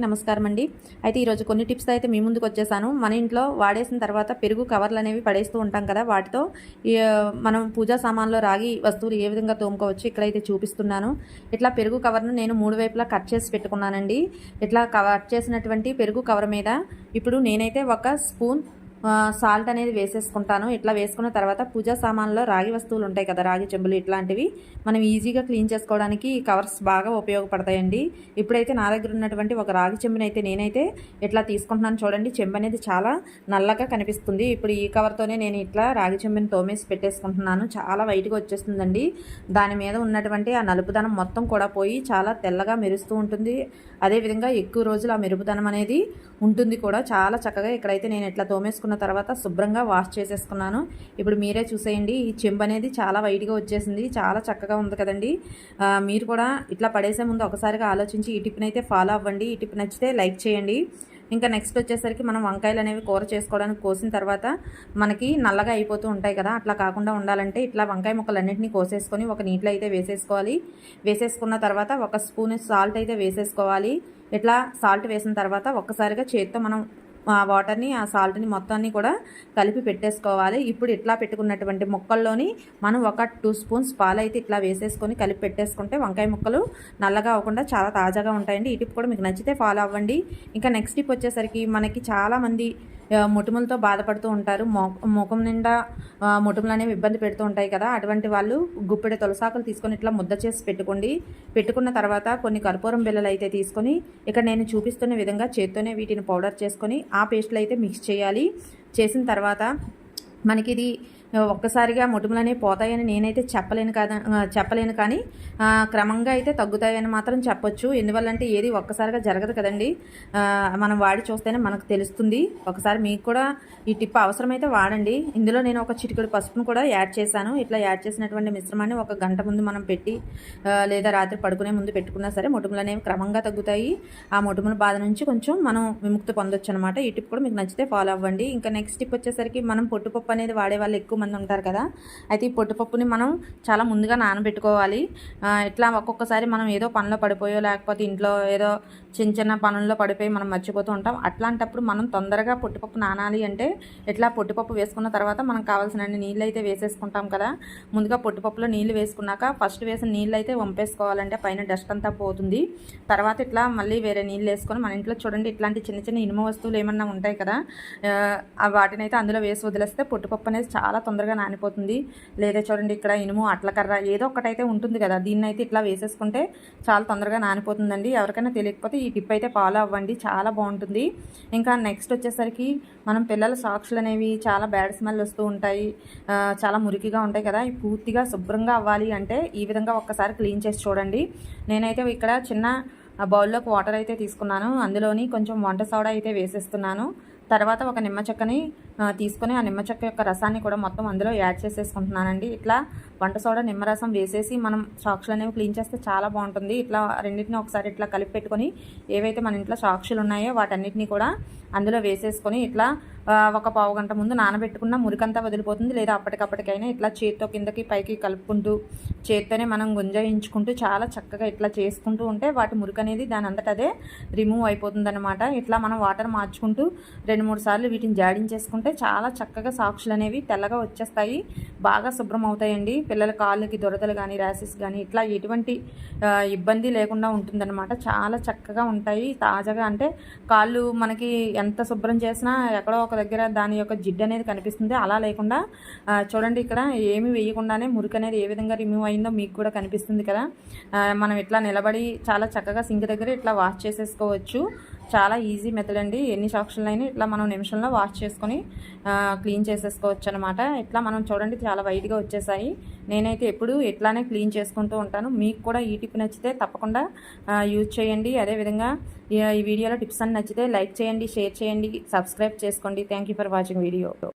నమస్కారం అండి. అయితే ఈరోజు కొన్ని టిప్స్ అయితే మీ ముందుకు వచ్చేసాను. మన ఇంట్లో వాడేసిన తర్వాత పెరుగు కవర్లు అనేవి పడేస్తూ ఉంటాం కదా, వాటితో మనం పూజా సామాన్లో రాగి వస్తువులు ఏ విధంగా తోముకోవచ్చు ఇక్కడైతే చూపిస్తున్నాను. ఇట్లా పెరుగు కవర్ను నేను 3 వైపులా కట్ చేసి పెట్టుకున్నానండి. ఇట్లా కట్ చేసినటువంటి పెరుగు కవర్ మీద ఇప్పుడు నేనైతే ఒక స్పూన్ సాల్ట్ అనేది వేసేసుకుంటాను. ఇట్లా వేసుకున్న తర్వాత పూజా సామాన్లో రాగి వస్తువులు ఉంటాయి కదా, రాగి చెంబులు ఇట్లాంటివి మనం ఈజీగా క్లీన్ చేసుకోవడానికి ఈ కవర్స్ బాగా ఉపయోగపడతాయండి. ఇప్పుడైతే నా దగ్గర ఉన్నటువంటి ఒక రాగి చెంబుని అయితే నేనైతే ఇట్లా తీసుకుంటున్నాను. చూడండి, చెంబు అనేది చాలా నల్లగా కనిపిస్తుంది. ఇప్పుడు ఈ కవర్తోనే నేను ఇట్లా రాగి చెంబుని తోమేసి పెట్టేసుకుంటున్నాను. చాలా వైట్గా వచ్చేస్తుందండి. దాని మీద ఉన్నటువంటి ఆ నలుపుదనం మొత్తం కూడా పోయి చాలా తెల్లగా మెరుస్తూ ఉంటుంది. అదేవిధంగా ఎక్కువ రోజులు ఆ మెరుపుదనం అనేది ఉంటుంది కూడా. చాలా చక్కగా ఇక్కడైతే నేను ఇట్లా తోమేసుకున్న తర్వాత శుభ్రంగా వాష్ చేసేసుకున్నాను. ఇప్పుడు మీరే చూసేయండి, ఈ చెంబు అనేది చాలా వైట్గా వచ్చేసింది. చాలా చక్కగా ఉంది కదండి. మీరు కూడా ఇట్లా పడేసే ముందు ఒకసారిగా ఆలోచించి ఈ టిప్ని అయితే ఫాలో అవ్వండి. ఈ టిప్ నచ్చితే లైక్ చేయండి. ఇంకా నెక్స్ట్ వచ్చేసరికి మనం వంకాయలు అనేవి కూర చేసుకోవడానికి కోసిన తర్వాత మనకి నల్లగా అయిపోతూ ఉంటాయి కదా, అట్లా కాకుండా ఉండాలంటే ఇట్లా వంకాయ ముక్కలన్నింటినీ కోసేసుకొని ఒక నీటిలో అయితే వేసేసుకోవాలి. వేసేసుకున్న తర్వాత ఒక స్పూన్ సాల్ట్ అయితే వేసేసుకోవాలి. ఇట్లా సాల్ట్ వేసిన తర్వాత ఒక్కసారిగా చేతితో మనం ఆ వాటర్ని ఆ సాల్ట్ని మొత్తాన్ని కూడా కలిపి పెట్టేసుకోవాలి. ఇప్పుడు ఇట్లా పెట్టుకున్నటువంటి ముక్కల్లోని మనం ఒక 2 స్పూన్స్ పాలు అయితే ఇట్లా వేసేసుకొని కలిపి పెట్టేసుకుంటే వంకాయ ముక్కలు నల్లగా అవ్వకుండా చాలా తాజాగా ఉంటాయండి. ఈ టిప్ కూడా మీకు నచ్చితే ఫాలో అవ్వండి. ఇంకా నెక్స్ట్ టిప్ వచ్చేసరికి మనకి చాలామంది మొటిమలతో బాధపడుతూ ఉంటారు. ముఖం నిండా మొటిమలు అనేవి ఇబ్బంది పెడుతూ ఉంటాయి కదా, అటువంటి వాళ్ళు గుప్పెడు తులసాకులు తీసుకొని ఇట్లా ముద్ద చేసి పెట్టుకోండి. పెట్టుకున్న తర్వాత కొన్ని కర్పూరం బిళ్ళలు అయితే తీసుకొని ఇక్కడ నేను చూపిస్తున్న విధంగా చేత్తోనే వీటిని పౌడర్ చేసుకొని ఆ పేస్ట్లు అయితే మిక్స్ చేయాలి. చేసిన తర్వాత మనకి ఇది ఒక్కసారిగా మొటిమలు అనేవి పోతాయని నేనైతే చెప్పలేను కానీ క్రమంగా అయితే తగ్గుతాయని మాత్రం చెప్పొచ్చు. ఎందువల్లంటే ఏది ఒక్కసారిగా జరగదు కదండి. మనం వాడి చూస్తేనే మనకు తెలుస్తుంది. ఒకసారి మీకు కూడా ఈ టిప్ అవసరమైతే వాడండి. ఇందులో నేను ఒక చిటికెడు పసుపును కూడా యాడ్ చేశాను. ఇట్లా యాడ్ చేసినటువంటి మిశ్రమాన్ని 1 గంట ముందు మనం పెట్టి లేదా రాత్రి పడుకునే ముందు పెట్టుకున్నా సరే మొటిమలు అనేవి క్రమంగా తగ్గుతాయి. ఆ మొటిమల బాధ నుంచి కొంచెం మనం విముక్తి పొందొచ్చు అనమాట. ఈ టిప్ కూడా మీకు నచ్చితే ఫాలో అవ్వండి. ఇంకా నెక్స్ట్ టిప్ వచ్చేసరికి మనం పొట్టుపప్పు అనేది వాడే వాళ్ళు ఎక్కువ మంది ఉంటారు కదా, అయితే ఈ పొట్టుపప్పుని మనం చాలా ముందుగా నానబెట్టుకోవాలి. ఇట్లా ఒక్కొక్కసారి మనం ఏదో పనిలో పడిపోయో లేకపోతే ఇంట్లో ఏదో చిన్న పనుల్లో పడిపోయి మనం మర్చిపోతూ ఉంటాం. అట్లాంటప్పుడు మనం తొందరగా పొట్టుపప్పు నానాలి అంటే ఇట్లా పొట్టుపప్పు వేసుకున్న తర్వాత మనం కావాల్సిన నీళ్ళు అయితే వేసేసుకుంటాం కదా. ముందుగా పొట్టుపప్పులో నీళ్ళు వేసుకున్నాక ఫస్ట్ వేసిన నీళ్ళు అయితే వంపేసుకోవాలంటే పైన డస్ట్ అంతా పోతుంది. తర్వాత ఇట్లా మళ్ళీ వేరే నీళ్ళు వేసుకొని మన ఇంట్లో చూడండి ఇట్లాంటి చిన్న ఇనుము వస్తువులు ఏమన్నా ఉంటాయి కదా, వాటిని అయితే అందులో వేసి వదిలేస్తే పొట్టుపప్పు అనేది చాలా తొందరగా నానిపోతుంది. లేదా చూడండి ఇక్కడ ఇనుము అట్లకర్ర ఏదో ఒకటైతే ఉంటుంది కదా, దీన్ని అయితే ఇట్లా వేసేసుకుంటే చాలా తొందరగా నానిపోతుందండి. ఎవరికైనా తెలియకపోతే ఈ టిప్ అయితే ఫాలో అవ్వండి, చాలా బాగుంటుంది. ఇంకా నెక్స్ట్ వచ్చేసరికి మనం పిల్లల సాక్స్లు అనేవి చాలా బ్యాడ్ స్మెల్ వస్తూ ఉంటాయి, చాలా మురికిగా ఉంటాయి కదా, ఇవి పూర్తిగా శుభ్రంగా అవ్వాలి అంటే ఈ విధంగా ఒక్కసారి క్లీన్ చేసి చూడండి. నేనైతే ఇక్కడ చిన్న బౌల్లోకి వాటర్ అయితే తీసుకున్నాను. అందులోని కొంచెం వంట సోడా అయితే వేసేస్తున్నాను. తర్వాత ఒక నిమ్మ చెక్కని తీసుకొని ఆ నిమ్మ చెక్క యొక్క రసాన్ని కూడా మొత్తం అందులో యాడ్ చేసేసుకుంటున్నానండి. ఇట్లా వంట సోడా నిమ్మరసం వేసేసి మనం సాక్స్లు అనేవి క్లీన్ చేస్తే చాలా బాగుంటుంది. ఇట్లా రెండింటిని ఒకసారి ఇట్లా కలిపి పెట్టుకొని ఏవైతే మన ఇంట్లో సాక్షులు ఉన్నాయో వాటన్నిటిని కూడా అందులో వేసేసుకొని ఇట్లా ఒక పావు గంట ముందు నానబెట్టుకున్న మురికంతా వదిలిపోతుంది. లేదా అప్పటికప్పటికైనా ఇట్లా చేత్తో కిందకి పైకి కలుపుకుంటూ చేత్తోనే మనం గుంజయించుకుంటూ చాలా చక్కగా ఇట్లా చేసుకుంటూ ఉంటే వాటి మురికి అనేది దాని అంతట అదే రిమూవ్ అయిపోతుంది అనమాట. ఇట్లా మనం వాటర్ మార్చుకుంటూ 2-3 సార్లు వీటిని జాడించేసుకుంటే చాలా చక్కగా సాక్షులు అనేవి తెల్లగా వచ్చేస్తాయి, బాగా శుభ్రం అవుతాయండి. పిల్లల కాళ్ళకి దురదలు కానీ ర్యాషెస్ కానీ ఇట్లా ఎటువంటి ఇబ్బంది లేకుండా ఉంటుందన్నమాట. చాలా చక్కగా ఉంటాయి, తాజాగా. అంటే కాళ్ళు మనకి ఎంత శుభ్రం చేసినా ఎక్కడో ఒక దగ్గర దాని యొక్క జిడ్డు అనేది కనిపిస్తుంది. అలా లేకుండా చూడండి ఇక్కడ ఏమి వేయకుండానే మురికి అనేది ఏ విధంగా రిమూవ్ అయిందో మీకు కూడా కనిపిస్తుంది కదా. మనం ఇట్లా నిలబడి చాలా చక్కగా సింక్ దగ్గర ఇట్లా వాష్ చేసేసుకోవచ్చు. చాలా ఈజీ మెథడ్ అండి. ఎన్ని సాక్షులైనా ఇట్లా మనం నిమిషంలో వాష్ చేసుకొని క్లీన్ చేసేసుకోవచ్చు అనమాట. ఇట్లా మనం చూడండి చాలా వైట్గా వచ్చేసాయి. నేనైతే ఎప్పుడు ఇట్లానే క్లీన్ చేసుకుంటూ ఉంటాను. మీకు కూడా ఈ టిప్ నచ్చితే తప్పకుండా యూజ్ చేయండి. అదేవిధంగా ఈ వీడియోలో టిప్స్ అన్ని నచ్చితే లైక్ చేయండి, షేర్ చేయండి, సబ్స్క్రైబ్ చేసుకోండి. Thank you for watching video.